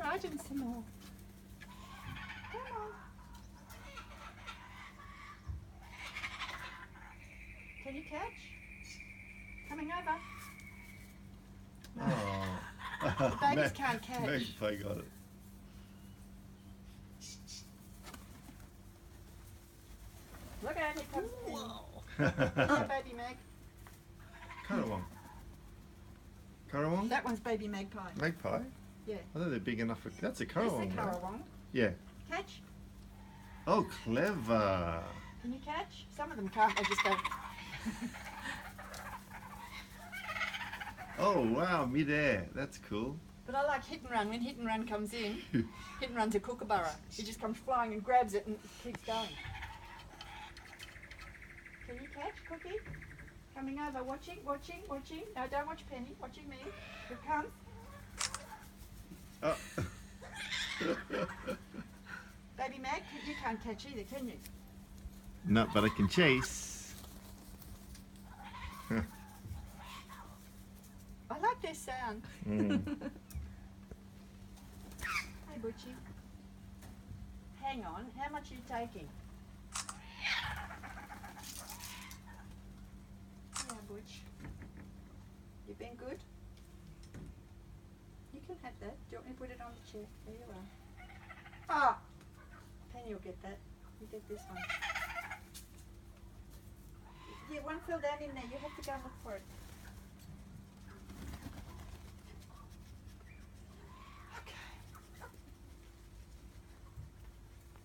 Argent some more. Come on. Can you catch? Coming over. No. Oh. The babies can't catch. Magpie got it. Look out, here comes Penny. Whoa. Oh, baby Mag. Currawong. Currawong? That one's baby magpie. Magpie? Yeah. I thought they're big enough for. That's a That's currawong. the right? currawong. Yeah. Catch. Oh, clever. Can you catch? Some of them can't, they just go. Oh, wow, mid-air. That's cool. But I like hit and run. When hit and run comes in, hit and run's a kookaburra. He just comes flying and grabs it and keeps going. Can you catch, Cookie? Coming over, watching, watching, watching. No, don't watch Penny, watching me. Here it comes. Oh. Baby Mag, you can't catch either, can you? No, but I can chase. I like their sound. Mm. Hey, Butchie. Hang on, how much are you taking? Yeah, Butch. You've been good? You can have that. Do you want me to put it on the chair? There you are. Ah! Penny will get that. You get this one. Yeah, one fell down in there. You have to go and look for it.